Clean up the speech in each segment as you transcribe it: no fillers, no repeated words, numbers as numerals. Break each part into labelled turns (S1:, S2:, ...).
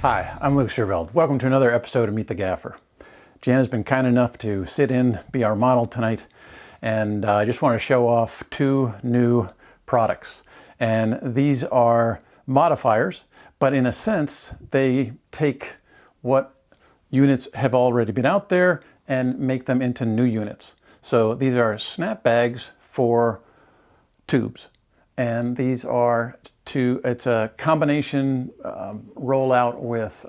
S1: Hi, I'm Luke Scherveld. Welcome to another episode of Meet the Gaffer. Jan has been kind enough to sit in, be our model tonight, and I just want to show off two new products. And these are modifiers, but in a sense, they take what units have already been out there and make them into new units. So these are snapbags for tubes. And these are it's a combination rollout with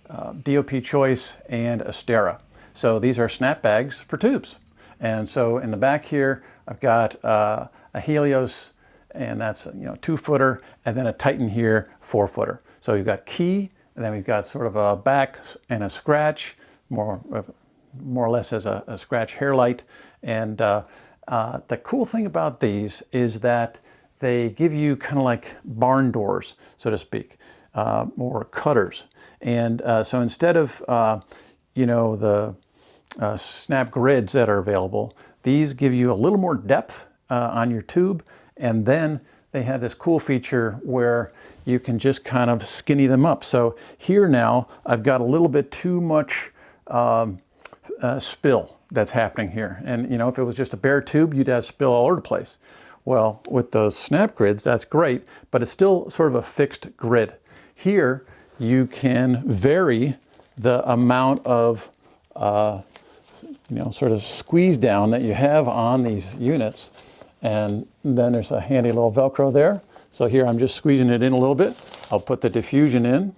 S1: DoP Choice and Astera. So these are snapbags for tubes. And so in the back here, I've got a Helios, and that's 2-footer, and then a Titan here, 4-footer. So you've got key, and then we've got sort of a back and a scratch, more or less as a scratch hair light. And the cool thing about these is that they give you kind of like barn doors, so to speak, or cutters. And so instead of, the snap grids that are available, these give you a little more depth on your tube. And then they have this cool feature where you can just kind of skinny them up. So here now, I've got a little bit too much spill that's happening here. And if it was just a bare tube, you'd have spill all over the place. Well, with those snap grids, that's great, but it's still sort of a fixed grid. Here, you can vary the amount of, sort of squeeze down that you have on these units. And then there's a handy little Velcro there. So here I'm just squeezing it in a little bit. I'll put the diffusion in.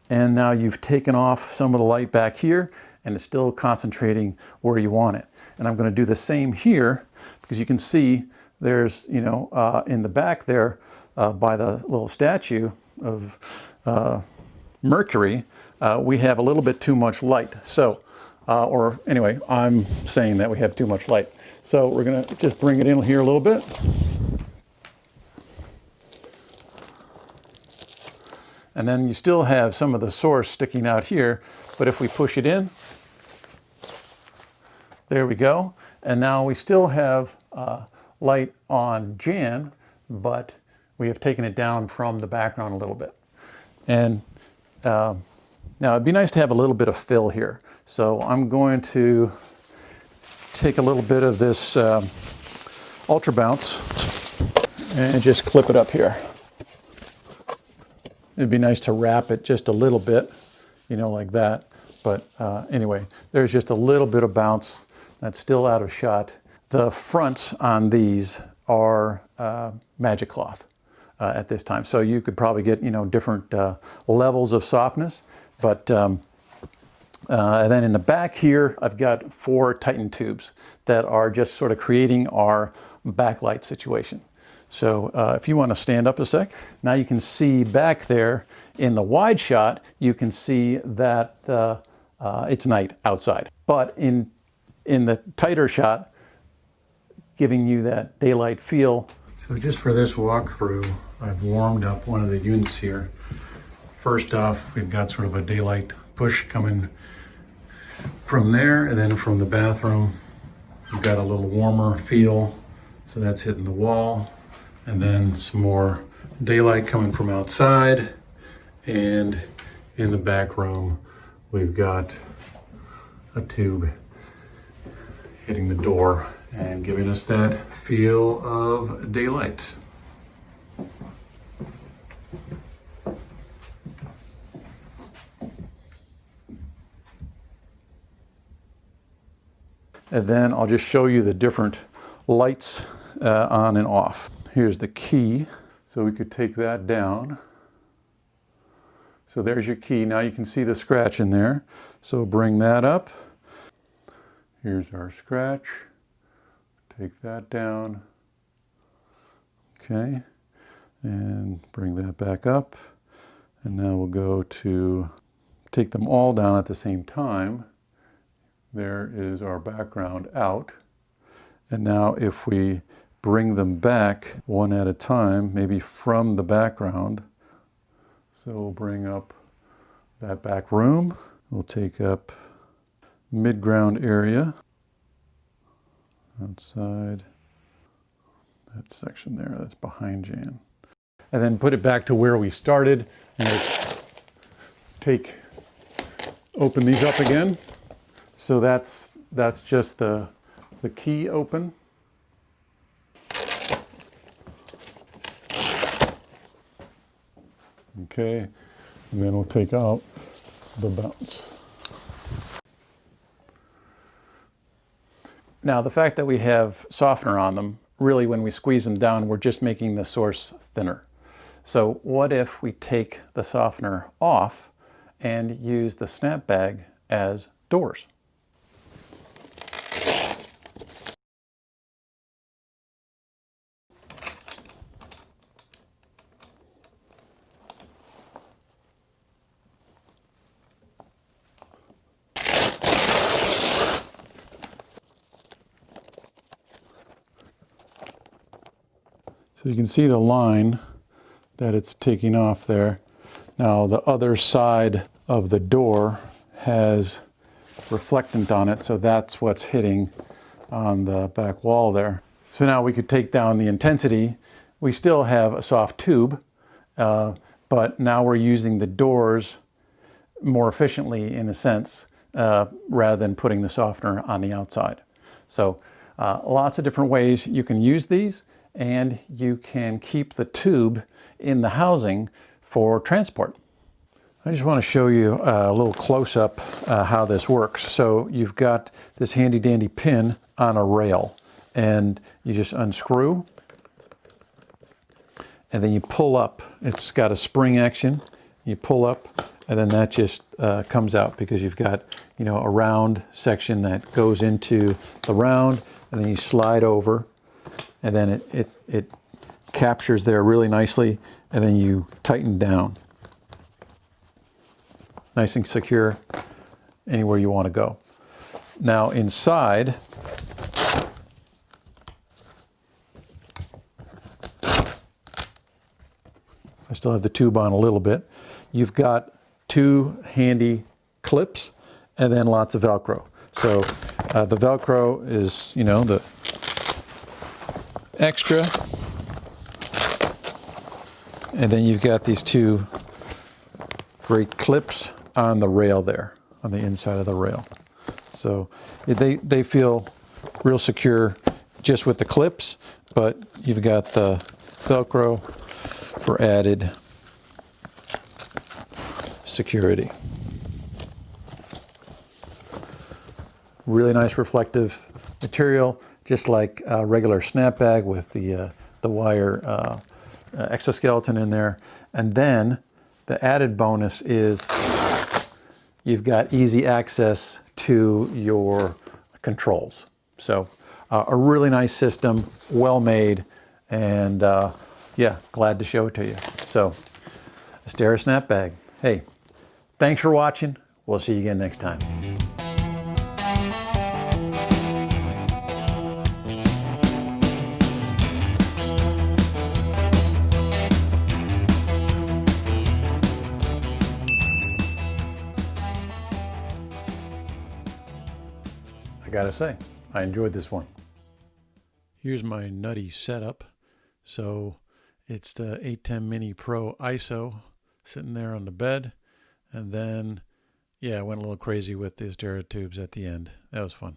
S1: And now you've taken off some of the light back here, and it's still concentrating where you want it. And I'm going to do the same here, because you can see there's, in the back there by the little statue of Mercury, we have a little bit too much light. So, or anyway, I'm saying that we have too much light. So we're going to just bring it in here a little bit. And then you still have some of the source sticking out here, but if we push it in, there we go. And now we still have light on Jan, but we have taken it down from the background a little bit. And now it'd be nice to have a little bit of fill here. So I'm going to take a little bit of this Ultra Bounce and just clip it up here. It'd be nice to wrap it just a little bit, like that. But anyway, there's just a little bit of bounce that's still out of shot. The fronts on these are magic cloth at this time. So you could probably get, different levels of softness. But and then in the back here, I've got 4 Titan tubes that are just sort of creating our backlight situation. So if you want to stand up a sec, now you can see back there in the wide shot, you can see that it's night outside. But in the tighter shot, giving you that daylight feel. So just for this walkthrough, I've warmed up one of the units here. First off, we've got sort of a daylight push coming from there, and then from the bathroom, we've got a little warmer feel. So that's hitting the wall. And then some more daylight coming from outside. And in the back room, we've got a tube hitting the door and giving us that feel of daylight. And then I'll just show you the different lights on and off. Here's the key, so we could take that down. So there's your key. Now you can see the scratch in there. So bring that up. Here's our scratch. Take that down. Okay, and bring that back up. And now we'll go to take them all down at the same time. There is our background out. And now if we bring them back one at a time, maybe from the background. So we'll bring up that back room. We'll take up mid-ground area, outside, that section there, that's behind Jan. and then put it back to where we started. And open these up again. So that's just the key open. Okay, and then we'll take out the bounce. Now, the fact that we have softener on them, really when we squeeze them down, we're just making the source thinner. So what if we take the softener off and use the Snapbag as doors? So you can see the line that it's taking off there. Now the other side of the door has reflectant on it, so that's what's hitting on the back wall there. So now we could take down the intensity. We still have a soft tube, but now we're using the doors more efficiently in a sense, rather than putting the softener on the outside. So lots of different ways you can use these, and you can keep the tube in the housing for transport. I just want to show you a little close-up how this works. So you've got this handy dandy pin on a rail, and you just unscrew and then you pull up. It's got a spring action. You pull up and then that just comes out, because you've got, you know, a round section that goes into the round, and then you slide over, and then it captures there really nicely, and then you tighten down. Nice and secure anywhere you want to go. Now inside, I still have the tube on a little bit. You've got two handy clips and then lots of Velcro. So the Velcro is, you know, the extra, and then you've got these two great clips on the rail there, on the inside of the rail. So they feel real secure just with the clips, but you've got the Velcro for added security. Really nice reflective material, just like a regular Snapbag with the wire exoskeleton in there. And then the added bonus is you've got easy access to your controls. So a really nice system, well made, and yeah, glad to show it to you. So Astera Snapbag. Hey, thanks for watching. We'll see you again next time. I gotta say, I enjoyed this one. Here's my nutty setup. So it's the 810 Mini Pro ISO sitting there on the bed. And then, yeah, I went a little crazy with the Astera tubes at the end. That was fun.